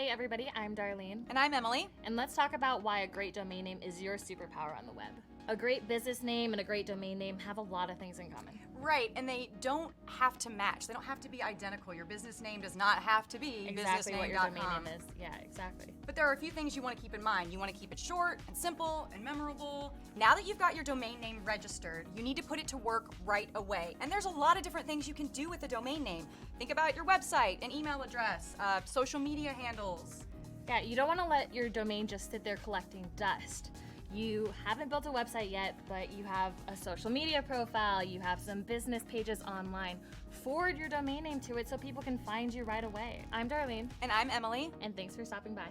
Hey everybody, I'm Darlene. And I'm Emily. And let's talk about why a great domain name is your superpower on the web. A great business name and a great domain name have a lot of things in common. Right, and they don't have to match. They don't have to be identical. Your business name does not have to be exactly what your domain businessname.com. name is. Yeah, exactly. But there are a few things you want to keep in mind. You want to keep it short and simple and memorable. Now that you've got your domain name registered, you need to put it to work right away. And there's a lot of different things you can do with a domain name. Think about your website, an email address, social media handles. Yeah, you don't want to let your domain just sit there collecting dust. You haven't built a website yet, but you have a social media profile, you have some business pages online. Forward your domain name to it so people can find you right away. I'm Darlene. And I'm Emily. And thanks for stopping by.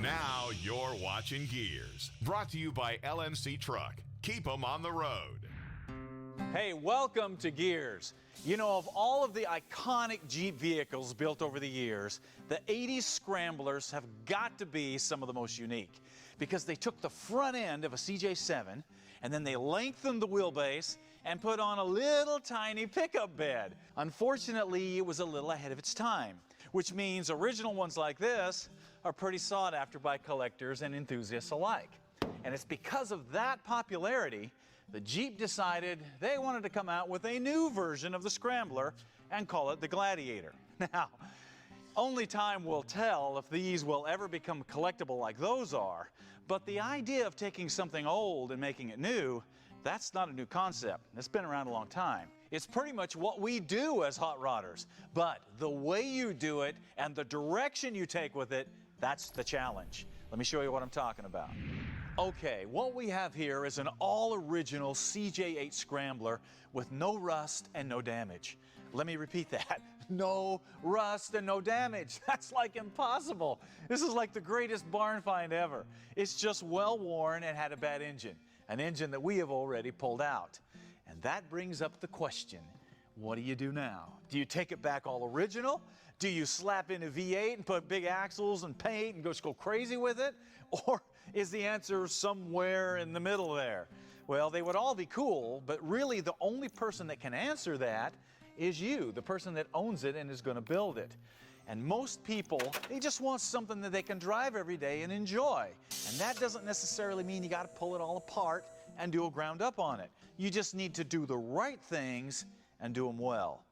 Now you're watching Gears, brought to you by LMC Truck. Keep them on the road. Hey, welcome to Gears. You know, of all of the iconic Jeep vehicles built over the years, the 80s Scramblers have got to be some of the most unique because they took the front end of a CJ7 and then they lengthened the wheelbase and put on a little tiny pickup bed. Unfortunately, it was a little ahead of its time, which means original ones like this are pretty sought after by collectors and enthusiasts alike. And it's because of that popularity, the Jeep decided they wanted to come out with a new version of the Scrambler and call it the Gladiator. Now, only time will tell if these will ever become collectible like those are, but the idea of taking something old and making it new, that's not a new concept. It's been around a long time. It's pretty much what we do as hot rodders, but the way you do it and the direction you take with it, that's the challenge. Let me show you what I'm talking about. Okay, what we have here is an all-original CJ8 Scrambler with no rust and no damage. Let me repeat that. No rust and no damage. That's like impossible. This is like the greatest barn find ever. It's just well worn and had a bad engine, an engine that we have already pulled out. And that brings up the question, what do you do now? Do you take it back all original? Do you slap in a V8 and put big axles and paint and just go crazy with it? Or is the answer somewhere in the middle there? Well, they would all be cool, but really the only person that can answer that is you, the person that owns it and is going to build it. And most people, they just want something that they can drive every day and enjoy. And that doesn't necessarily mean you got to pull it all apart and do a ground up on it. You just need to do the right things and do them well.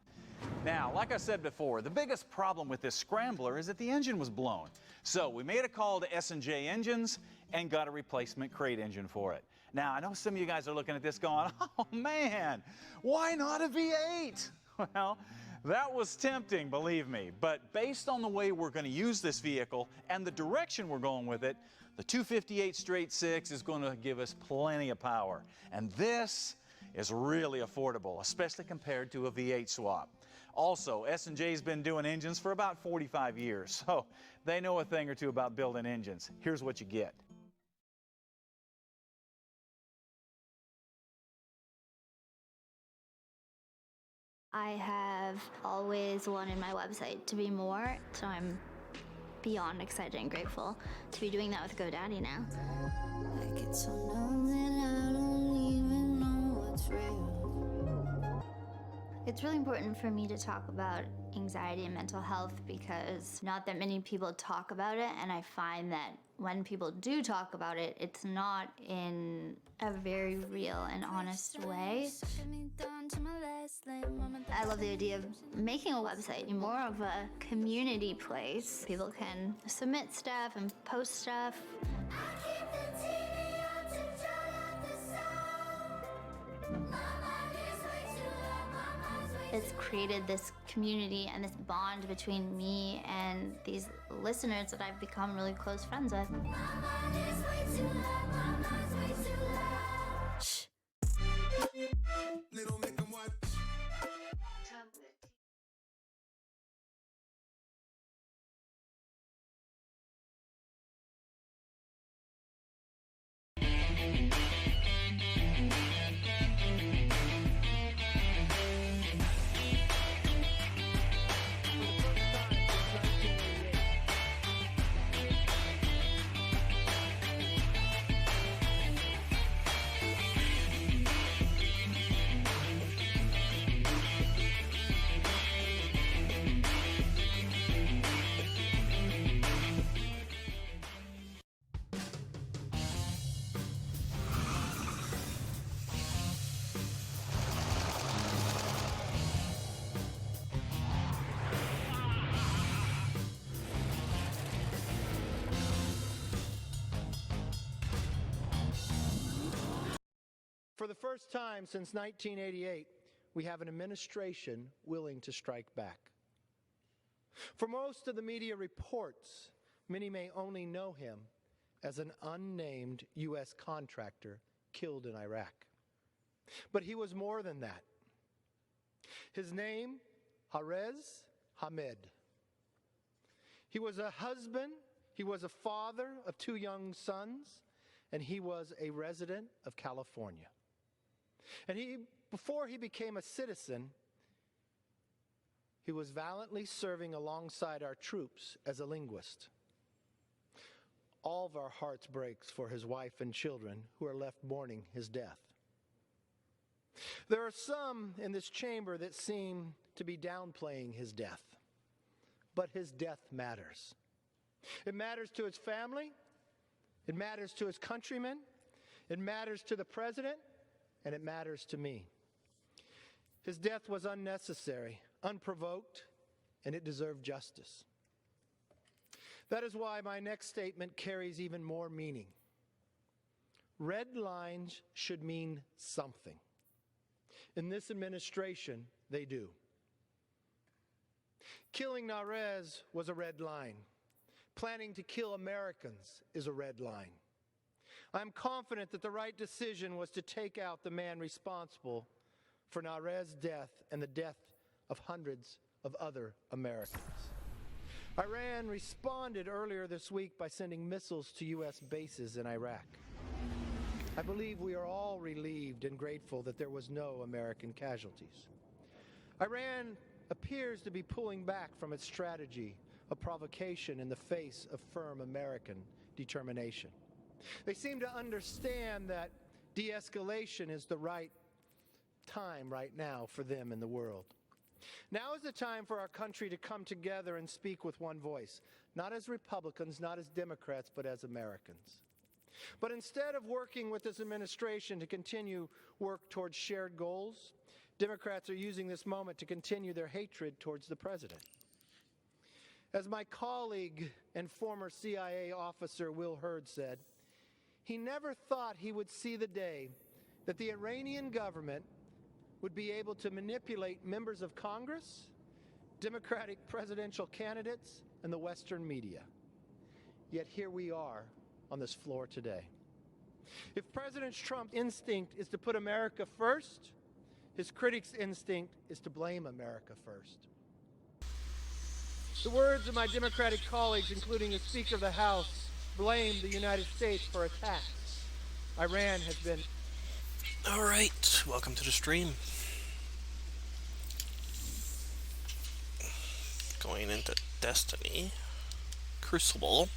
Now, like I said before, the biggest problem with this Scrambler is that the engine was blown. So we made a call to S&J Engines and got a replacement crate engine for it. Now, I know some of you guys are looking at this going, oh man, why not a V8? Well, that was tempting, believe me. But based on the way we're going to use this vehicle and the direction we're going with it, the 258 straight six is going to give us plenty of power. And this is really affordable, especially compared to a V8 swap. Also, S&J's been doing engines for about 45 years, so they know a thing or two about building engines. Here's what you get. I have always wanted my website to be more, so I'm beyond excited and grateful to be doing that with GoDaddy now. I get so numb that I don't even know what's real. It's really important for me to talk about anxiety and mental health because not that many people talk about it, and I find that when people do talk about it, it's not in a very real and honest way. I love the idea of making a website more of a community place. People can submit stuff and post stuff. It's created this community and this bond between me and these listeners that I've become really close friends with. Shh. For the first time since 1988, we have an administration willing to strike back. For most of the media reports, many may only know him as an unnamed U.S. contractor killed in Iraq. But he was more than that. His name, Harez Hamid. He was a husband, he was a father of 2 young sons, and he was a resident of California. And before he became a citizen, he was valiantly serving alongside our troops as a linguist. All of our hearts breaks for his wife and children who are left mourning his death. There are some in this chamber that seem to be downplaying his death, but his death matters. It matters to his family, it matters to his countrymen, it matters to the president, and it matters to me. His death was unnecessary, unprovoked, and it deserved justice. That is why my next statement carries even more meaning. Red lines should mean something. In this administration, they do. Killing Narez was a red line. Planning to kill Americans is a red line. I'm confident that the right decision was to take out the man responsible for Narez's death and the death of hundreds of other Americans. Iran responded earlier this week by sending missiles to U.S. bases in Iraq. I believe we are all relieved and grateful that there was no American casualties. Iran appears to be pulling back from its strategy of provocation in the face of firm American determination. They seem to understand that de-escalation is the right time right now for them in the world. Now is the time for our country to come together and speak with one voice, not as Republicans, not as Democrats, but as Americans. But instead of working with this administration to continue work towards shared goals, Democrats are using this moment to continue their hatred towards the president. As my colleague and former CIA officer Will Hurd said, he never thought he would see the day that the Iranian government would be able to manipulate members of Congress, Democratic presidential candidates, and the Western media. Yet here we are on this floor today. If President Trump's instinct is to put America first, his critics' instinct is to blame America first. The words of my Democratic colleagues, including the Speaker of the House, blame the United States for attacks. Iran has been... All right, welcome to the stream. Going into Destiny, Crucible.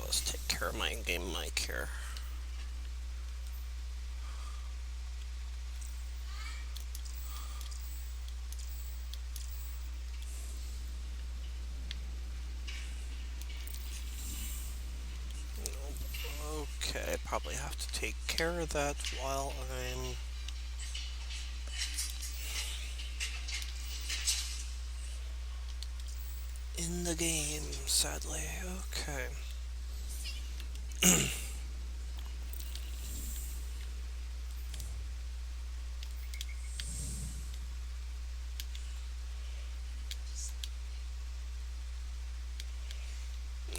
Let's take care of my in-game mic here. Okay, probably have to take care of that while I'm in the game, sadly. Okay.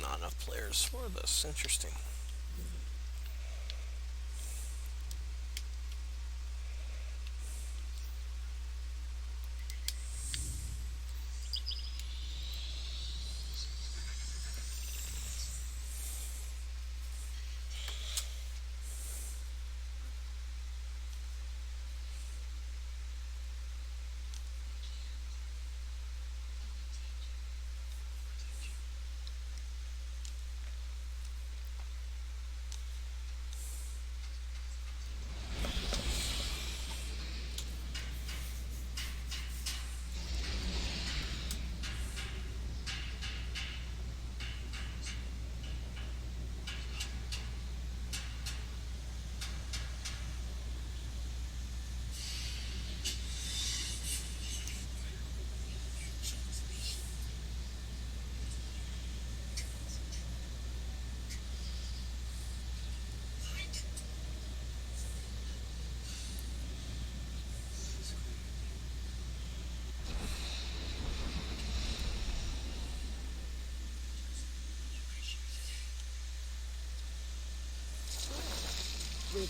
Not enough players for this. Interesting.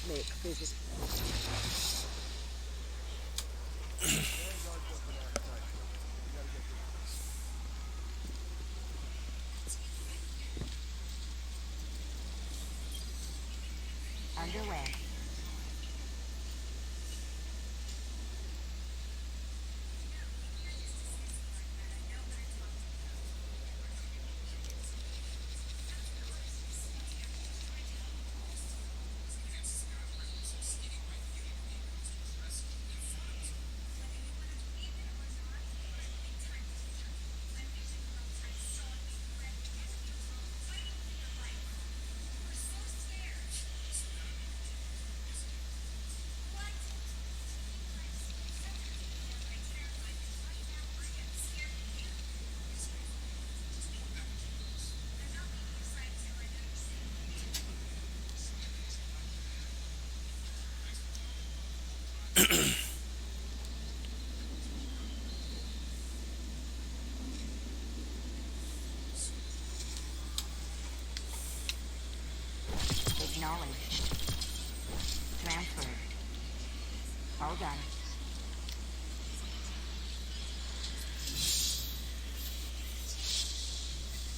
make physics. Underway. Acknowledged. Transferred. All done.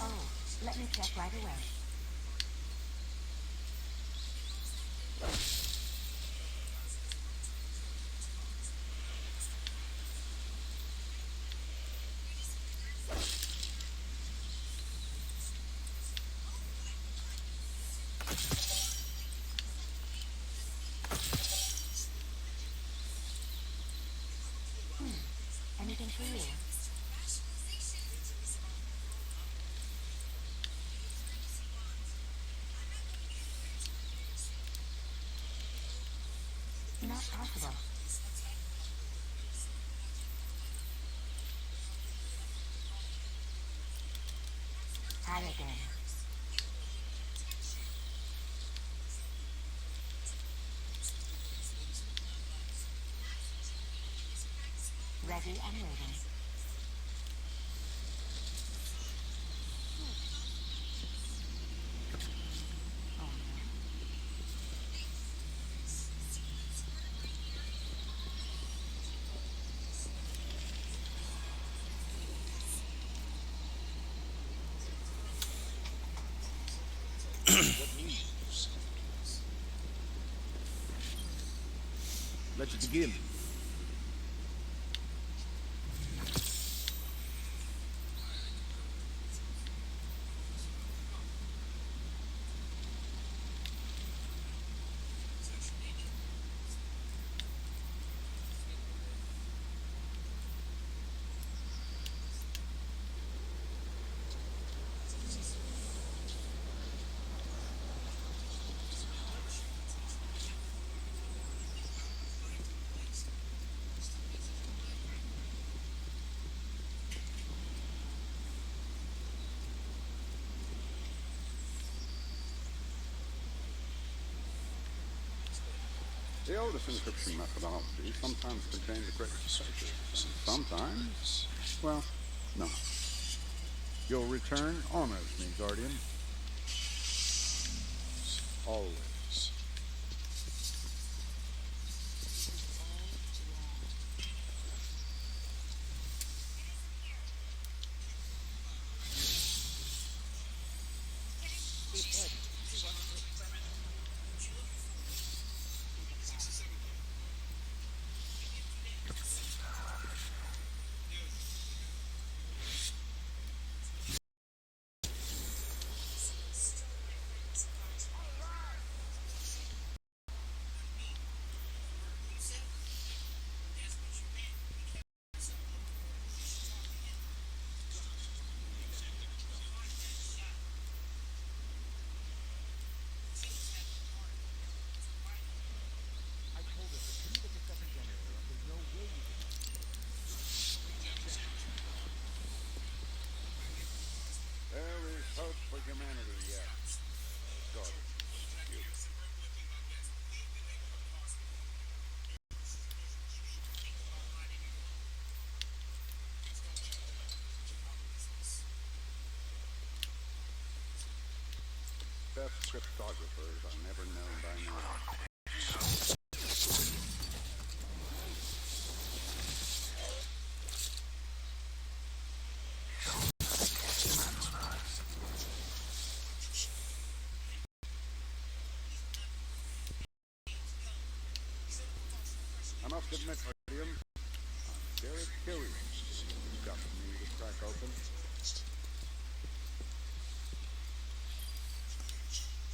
Oh, let me check right away. Anything for you? Not possible. Hi again. Ready and waiting. Let's begin. The oldest encryption methodology sometimes contains a great message, and sometimes, well, no. You'll return honors me, Guardian. Always. There is hope for humanity yet. Guardian. You. Best cryptographers are never known by name. must admit, William, I'm very curious. You've got for me to crack open.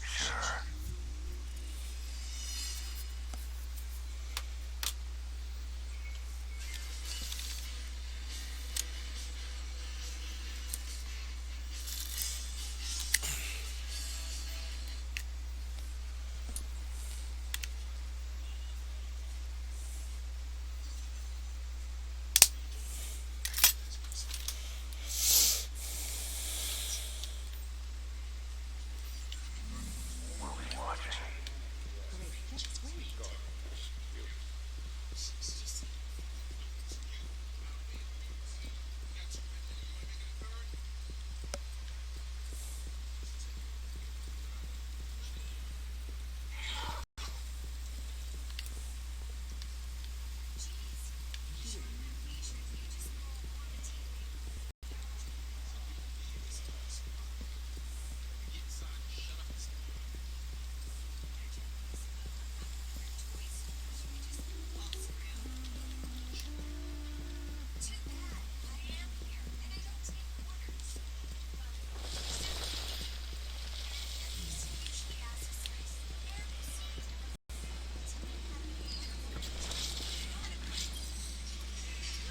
Sure.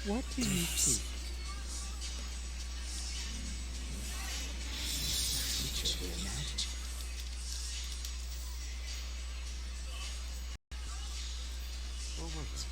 What do you seek? Creature of your magic. Or was it?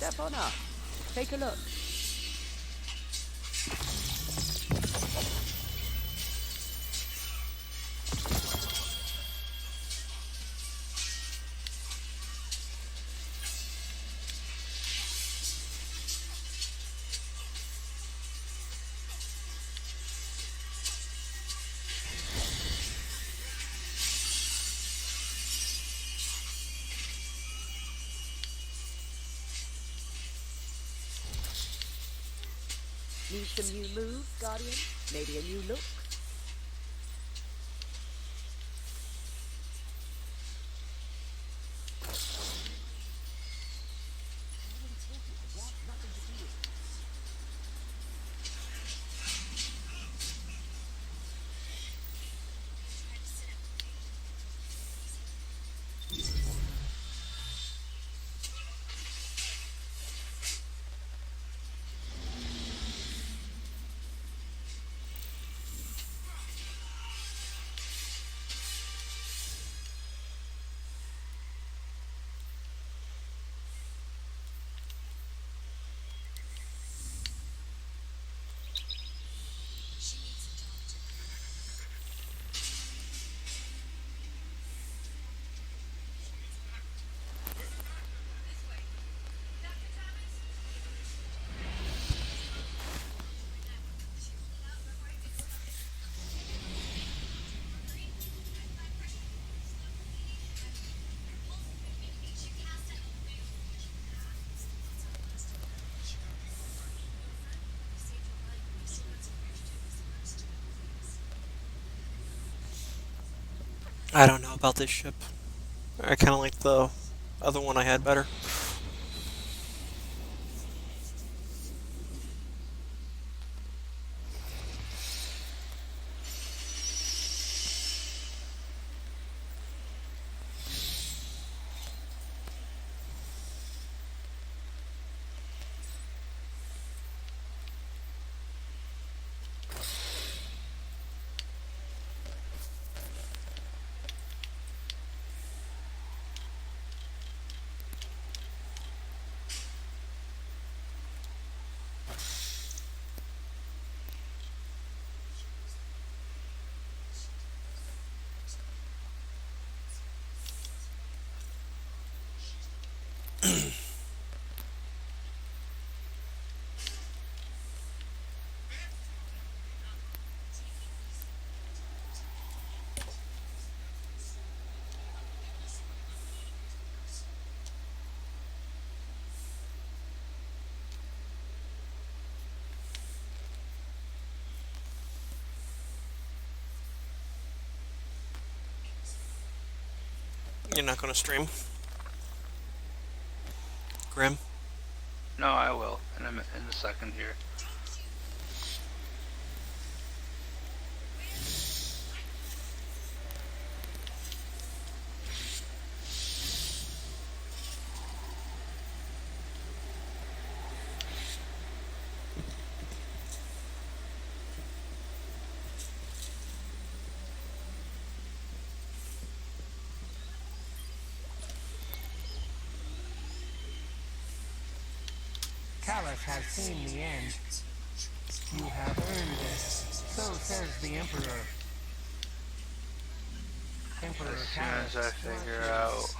Step on up. Take a look. Need some new moves, Guardian? Maybe a new look? I don't know about this ship. I kind of like the other one I had better. You're not going to stream? Grim? No, I will in a second here. Callus has seen the end. You have earned this. So says the Emperor. Emperor As soon Callus as I figure out.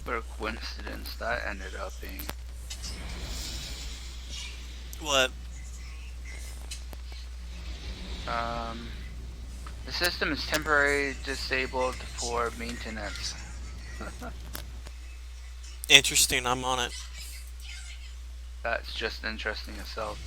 What a coincidence that ended up being. What? The system is temporarily disabled for maintenance. Interesting, I'm on it. That's just interesting itself.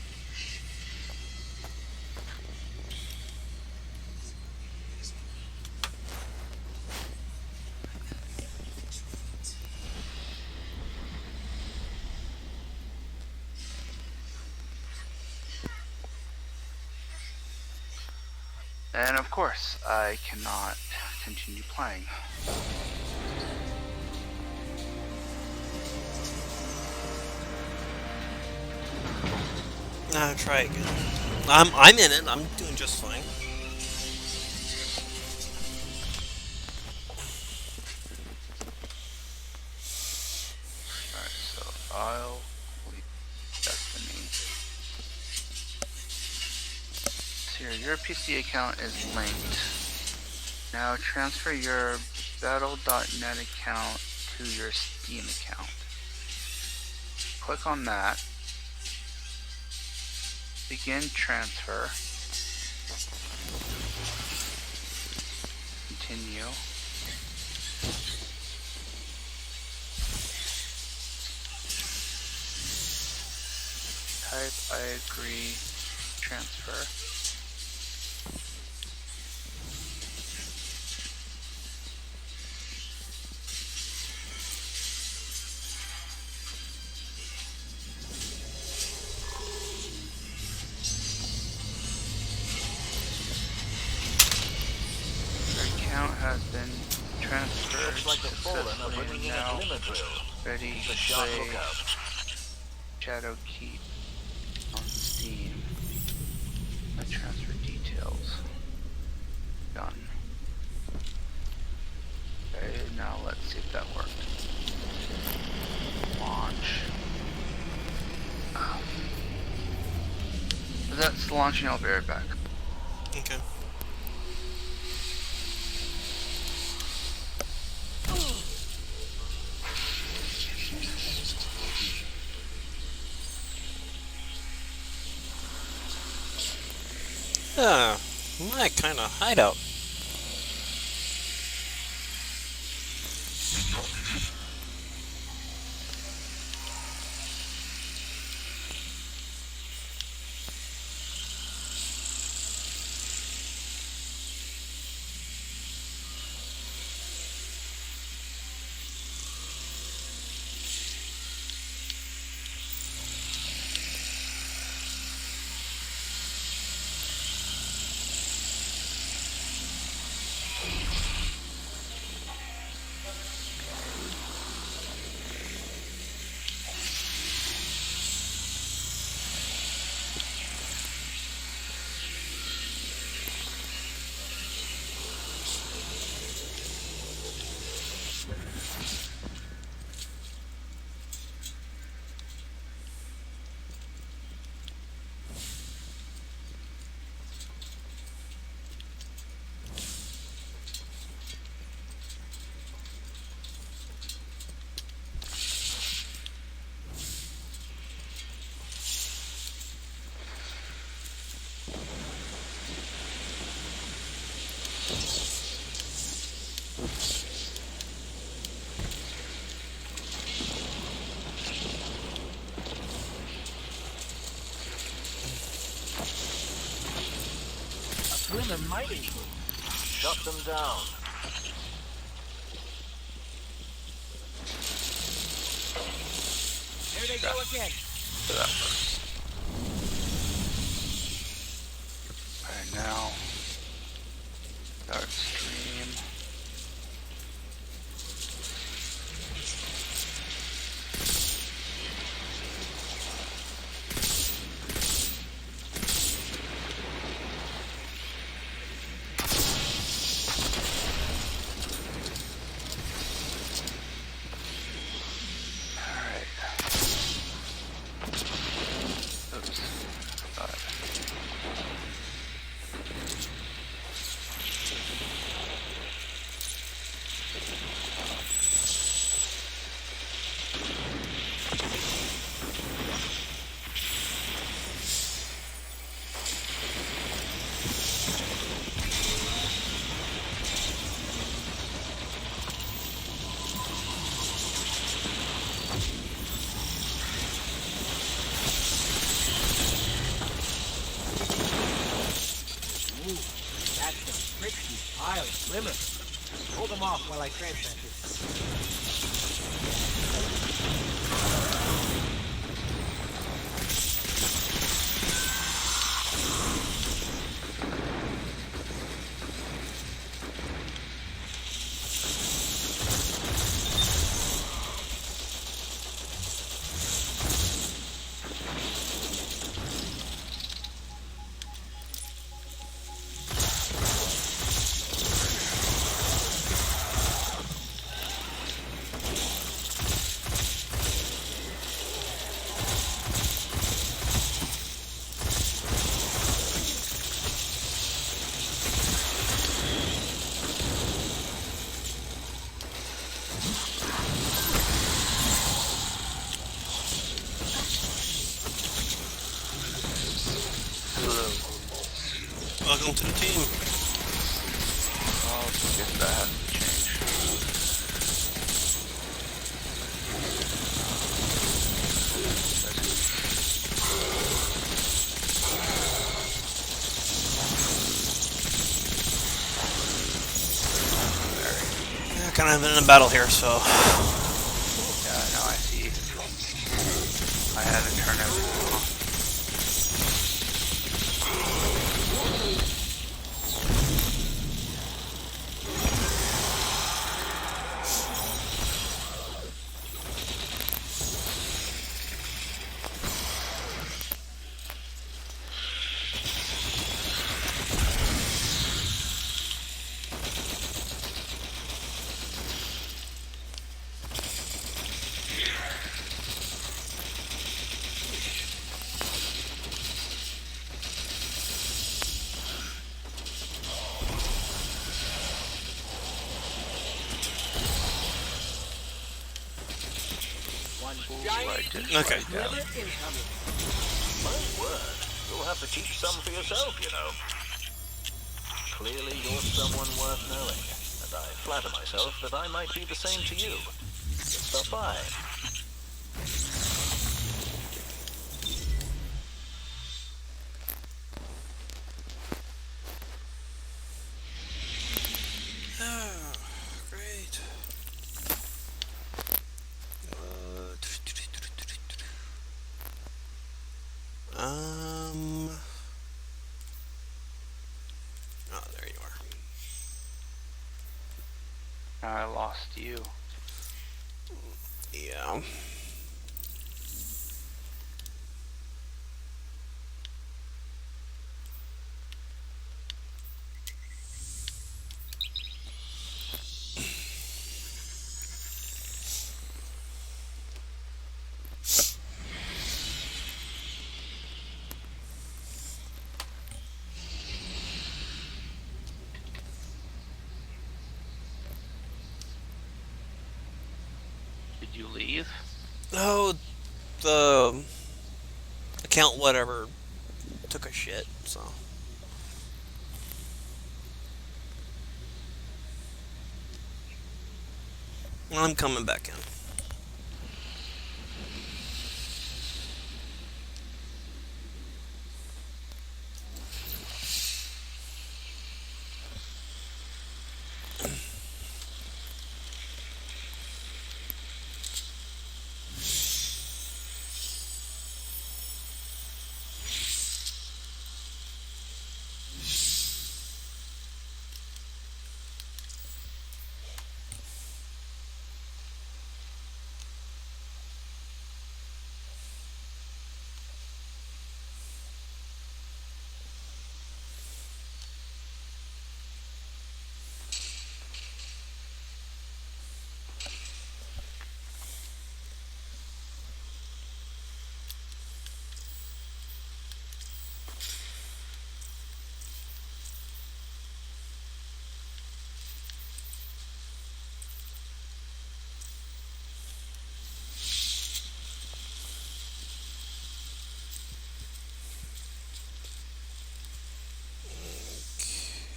And of course, I cannot continue playing. Nah, try again. I'm in it. I'm doing just fine. I'll leave Desiny. So your PC account is linked. Now transfer your battle.net account to your Steam account. Click on that. Begin transfer. Continue. Type I agree, transfer. Your account has been transferred. Looks like the Fallen are bringing in a glimmer drill. Ready Keep a to sharp play lookout. Shadow Keep on Steam. My transfer details. Done. Okay, now let's see if that worked. Launch. That's launching, I'll be right back. Okay. My kind of hideout. Glimmer might include. Shut them down. There they go again. Do that first. Alright, now. Start stream. Glimmer. Hold them off while I transfer Welcome to the team. Oh, I guess that has to change. Yeah, kind of in a battle here, so. Yeah, now I see. I had to turn everything off. Okay. My word, you'll have to keep some for yourself, you know. Clearly you're someone worth knowing, and I flatter myself that I might be the same to you. Stop by. Great. Oh, there you are. I lost you. Yeah. Did you leave? Oh, the account whatever took a shit, so. I'm coming back in.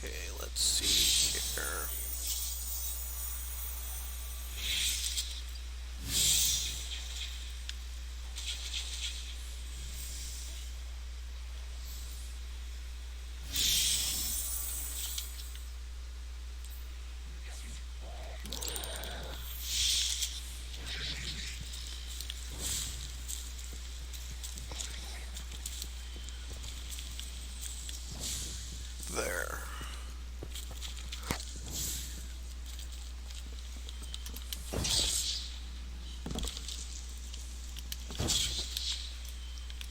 Okay, let's see here. There.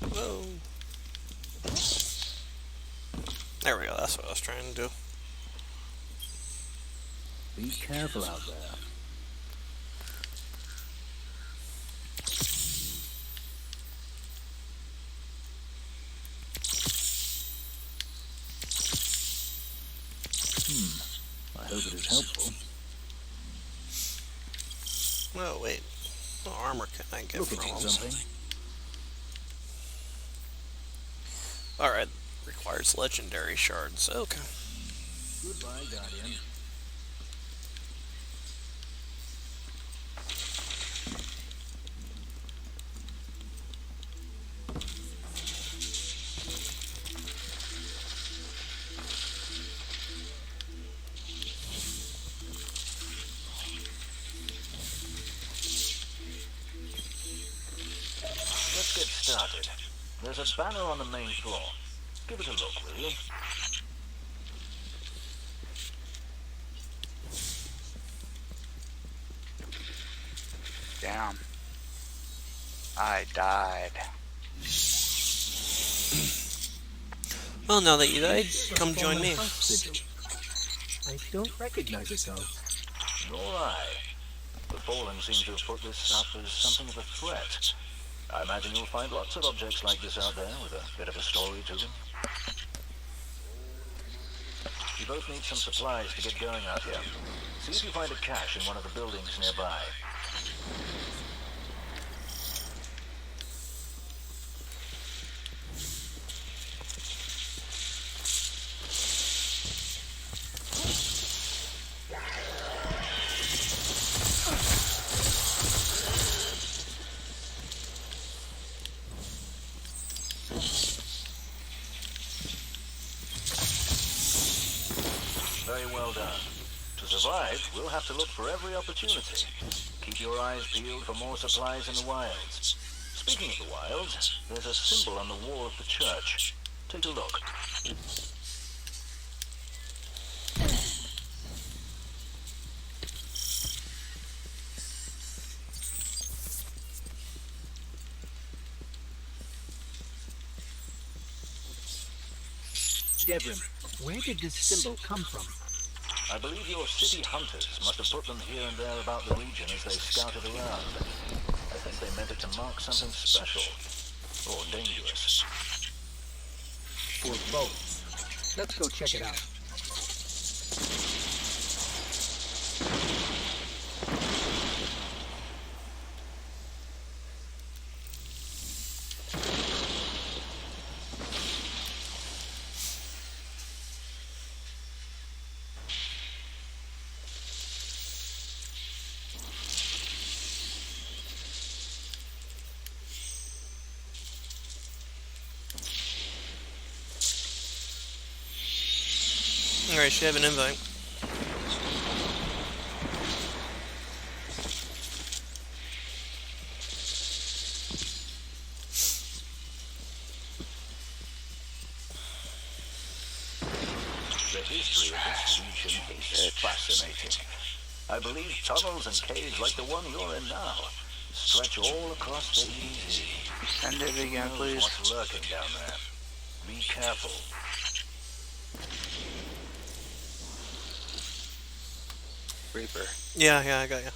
Whoa. There we go, that's what I was trying to do. Be careful out there. I hope it is helpful. Oh, wait. What armor can I get from them? Something. Alright, require requires legendary shards. Okay. Goodbye, Guardian. Let's get started. There's a banner on the main floor. Give it a look, will you? Damn. I died. Well, now that you died, come join me. I don't recognize yourself. Nor I. The Fallen seem to have put this up as something of a threat. I imagine you'll find lots of objects like this out there with a bit of a story to them. You both need some supplies to get going out here. See if you find a cache in one of the buildings nearby. Very well done. To survive, we'll have to look for every opportunity. Keep your eyes peeled for more supplies in the wilds. Speaking of the wilds, there's a symbol on the wall of the church. Take a look. Devrim, where did this symbol come from? I believe your city hunters must have put them here and there about the region as they scouted around. I think they meant it to mark something special. Or dangerous. For both. Let's go check it out. Alright, should have an invite. The history of this region is fascinating. I believe tunnels and caves like the one you're in now stretch all across the EZ. Send it again, Who knows please. what's lurking down there? Be careful. Reaper. Yeah, I got you.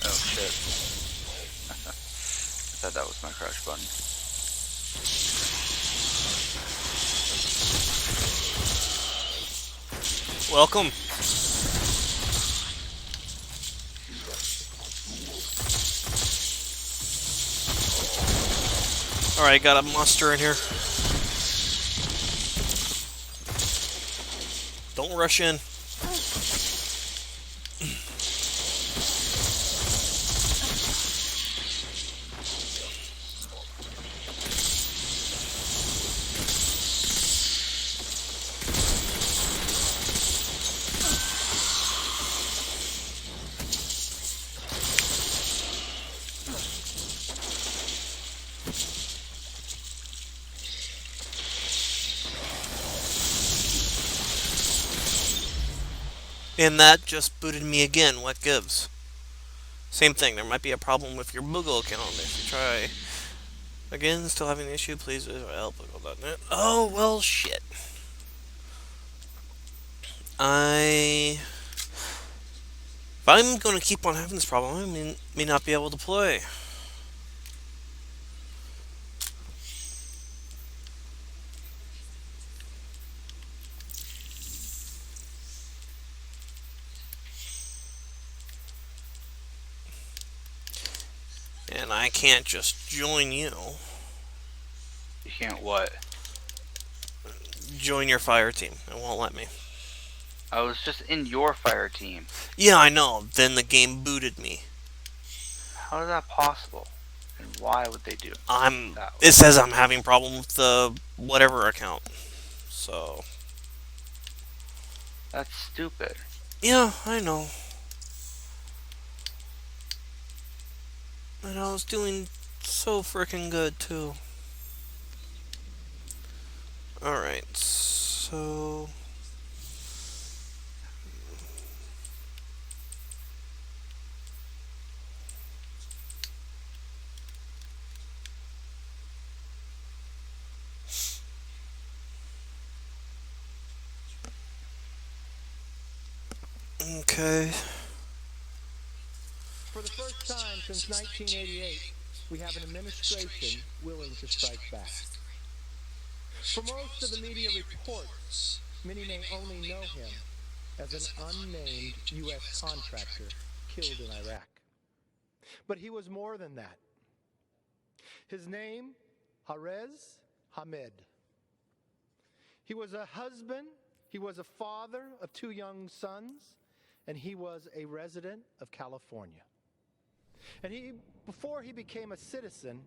Oh shit. I thought that was my crouch button. Welcome. Alright, got a monster in here. Don't rush in. And that just booted me again. What gives? Same thing. There might be a problem with your Google account. If you try again, still having an issue, please help Google.net. Oh, well, shit. If I'm going to keep on having this problem, I may not be able to play. And I can't just join you. You can't what? Join your fire team. It won't let me. I was just in your fire team. Yeah, I know. Then the game booted me. How is that possible? And why would they do that? It says I'm having problem with the whatever account. So. That's stupid. Yeah, I know. And I was doing so freaking good too. Alright, so. Okay. For the first time since 1988, we have an administration willing to strike back. For most of the media reports, many may only know him as an unnamed U.S. contractor killed in Iraq. But he was more than that. His name, Harez Hamed. He was a husband, he was a father of 2 young sons, and he was a resident of California. And before he became a citizen,